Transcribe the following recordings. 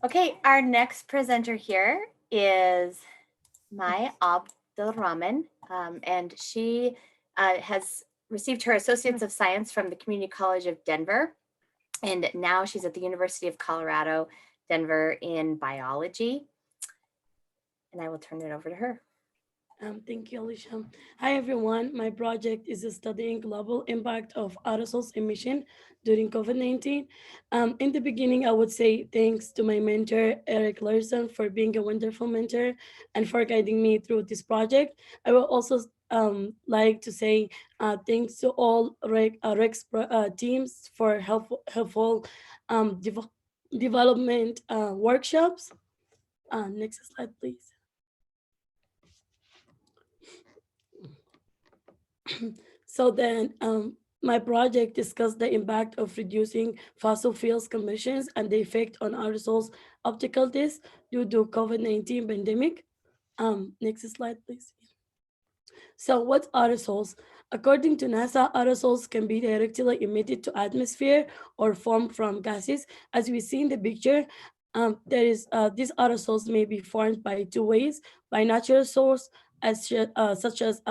Okay, our next presenter here is Mai Abdelrahman, and she has received her Associates of Science from the Community College of Denver, and now she's at the University of Colorado, Denver in biology. And I will turn it over to her. Thank you, Alicia. Hi, everyone. My project is studying global impact of aerosols emission during COVID-19. In the beginning, I would say thanks to my mentor, Eric Larson, for being a wonderful mentor and for guiding me through this project. I will also like to say thanks to all Rex teams for helpful development workshops. Next slide, please. So then my project discussed the impact of reducing fossil fuels emissions and the effect on aerosols optical discs due to COVID-19 pandemic. Next slide, please. So what's aerosols? According to NASA, aerosols can be directly emitted to atmosphere or formed from gases. As we see in the picture, these aerosols may be formed by two ways: by natural source, such as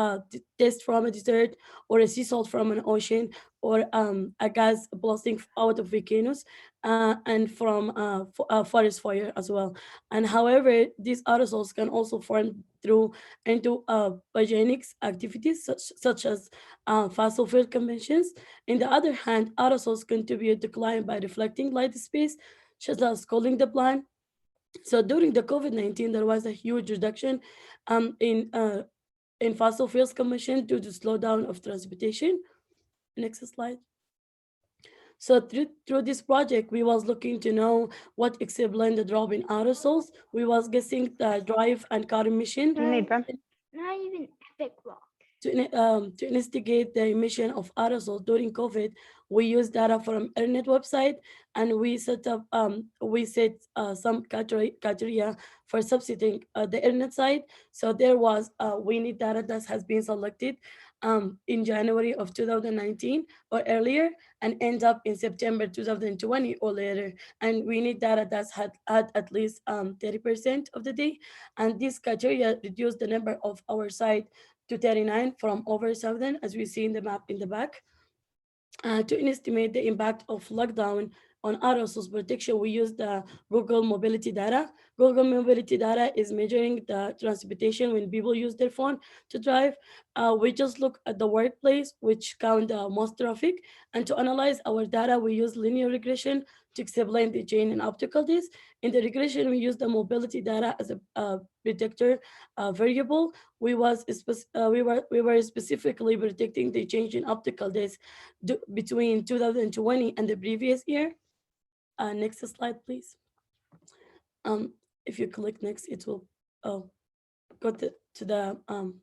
dust from a desert, or a sea salt from an ocean, or a gas blasting out of volcanoes, and from forest fire as well. And however, these aerosols can also form through into biogenics activities such as fossil fuel conventions. On the other hand, aerosols contribute to climate by reflecting light space, such as cooling the plant. So during the COVID-19, there was a huge reduction um, in uh, in fossil fuels consumption due to slowdown of transportation. Next slide. So through this project, we was looking to know what explained the drop in aerosols. We was guessing the drive and car emission Not even epic rock. to investigate the emission of aerosols during COVID. We used data from Internet website, and we set some criteria for substituting the Internet site. So there was we need data that has been selected in January of 2019 or earlier, and end up in September 2020 or later. And we need data that had at least 30% of the day. And this criteria reduced the number of our site to 39 from over 7, as we see in the map in the back. To estimate the impact of lockdown on aerosols protection, we use the Google mobility data. Google mobility data is measuring the transportation when people use their phone to drive. We just look at the workplace, which count the most traffic, and to analyze our data, we use linear regression to explain the change in optical disc. In the regression, we use the mobility data as a predictor variable. We were specifically predicting the change in optical disc between 2020 and the previous year. Next slide, please. If you click next, it will go to the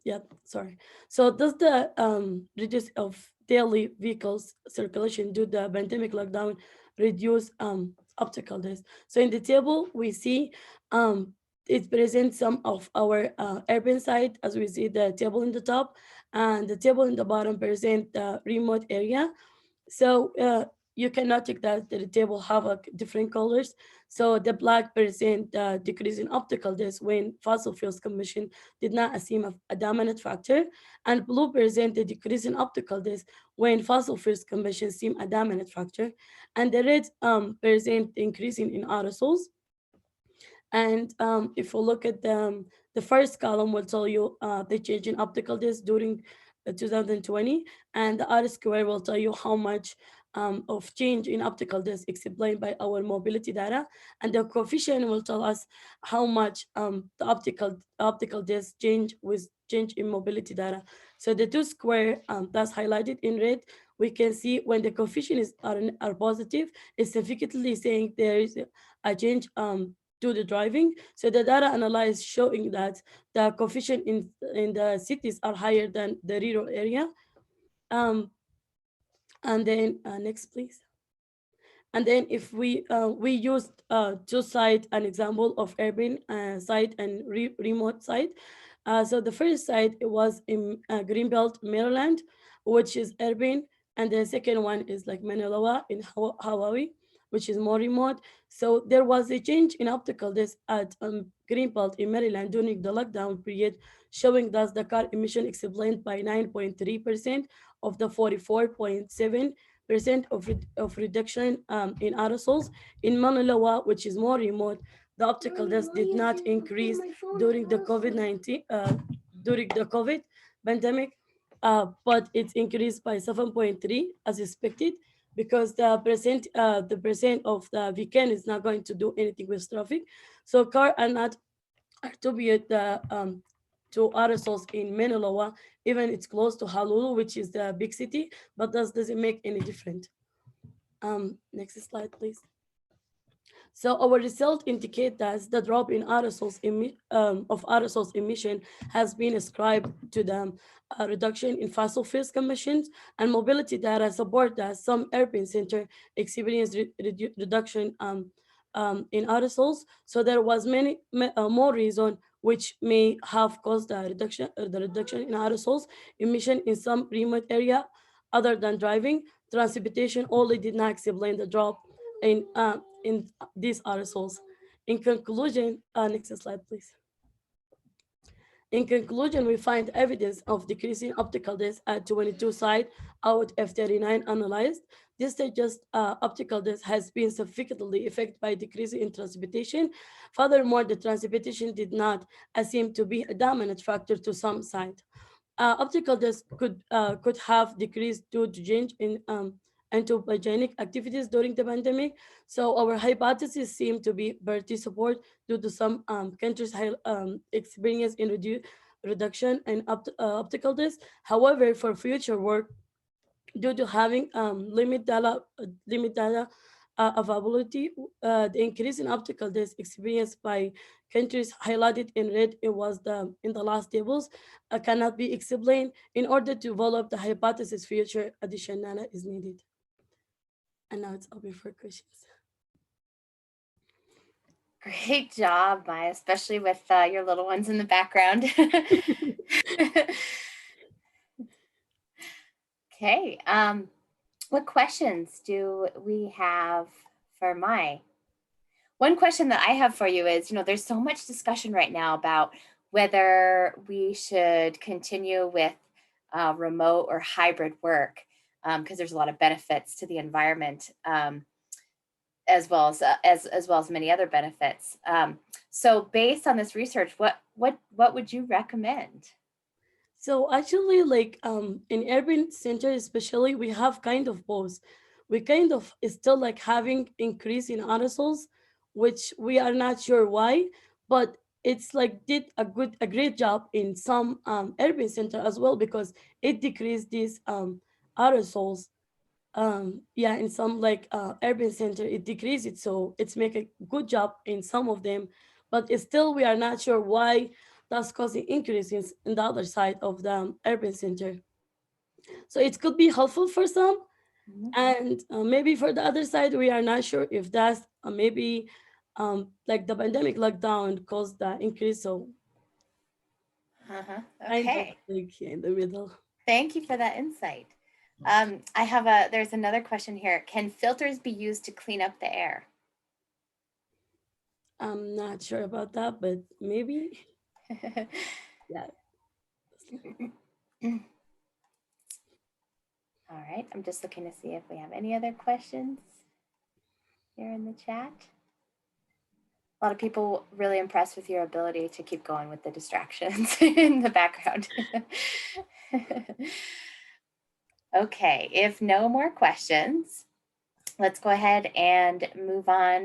yeah, sorry. So does the reduce of daily vehicles circulation due to the pandemic lockdown reduce optical disc? So in the table we see it presents some of our urban site, as we see the table in the top, and the table in the bottom present the remote area. So you can notice that the table have different colors. So the black present decrease in optical disc when fossil fuels combustion did not seem a dominant factor, and blue present the decrease in optical disc when fossil fuels combustion seem a dominant factor, and the red present increasing in aerosols. And if we look at the first column will tell you the change in optical disc during 2020, and the R square will tell you how much of change in optical disc explained by our mobility data, and the coefficient will tell us how much the optical disc change with change in mobility data. So the two square that's highlighted in red, we can see when the coefficient are positive, it's significantly saying there is a change to the driving. So the data analyzed showing that the coefficient in the cities are higher than the rural area. Um, and then next, please. And then if we used to cite an example of urban site and remote site. So the first site it was in Greenbelt, Maryland, which is urban, and the second one is like Manila in Hawaii, which is more remote. So there was a change in optical disc at Greenbelt in Maryland during the lockdown period, showing that the car emission explained by 9.3% of the 44.7% of reduction in aerosols. In Manalawa, which is more remote, the optical disc did not increase during the COVID-19 during the COVID pandemic, but it increased by 7.3 as expected, because the percent of the weekend is not going to do anything with traffic. So car are not attribute the to aerosols in Menelawa, even it's close to Honolulu, which is the big city, but that doesn't make any difference. Next slide, please. So our results indicate that the drop in of aerosols emission has been ascribed to the reduction in fossil fuels emissions, and mobility data support that some urban center experience reduction in aerosols. So there was more reason which may have caused the reduction in aerosols emission in some remote area other than driving. Transportation only did not explain the drop in these aerosols. In conclusion, next slide, please. In conclusion, we find evidence of decreasing optical disc at 22 sites out of 39 analyzed. This suggests optical disc has been significantly affected by decreasing in transportation. Furthermore, the transportation did not seem to be a dominant factor to some sites. Optical disc could have decreased due to change in anthropogenic activities during the pandemic. So our hypothesis seemed to be Bertie support due to some countries' experience in reduction in optical disc. However, for future work, due to having limit data availability, the increase in optical disc experienced by countries highlighted in red, it was in the last tables, cannot be explained. In order to develop the hypothesis, future additional data is needed. And now it's open for questions. Great job, Mai, especially with your little ones in the background. Okay, what questions do we have for Mai? One question that I have for you is, there's so much discussion right now about whether we should continue with remote or hybrid work, because there's a lot of benefits to the environment, as well as many other benefits. So based on this research, what would you recommend? So actually, like in urban centers especially, we have kind of both. We kind of still like having increase in aerosols, which we are not sure why, but it's like did a great job in some urban center as well, because it decreased these aerosols. Yeah, in some like urban center it decreased it, so it's make a good job in some of them, but it's still we are not sure why that's causing increases in the other side of the urban center. So it could be helpful for some, and maybe for the other side we are not sure if that's maybe like the pandemic lockdown caused the increase. So kind of Okay, like here in the middle. thank you for that insight. There's another question here. Can filters be used to clean up the air? I'm not sure about that, but maybe. Yeah. All right, I'm just looking to see if we have any other questions here in the chat. A lot of people really impressed with your ability to keep going with the distractions in the background. Okay, if no more questions, let's go ahead and move on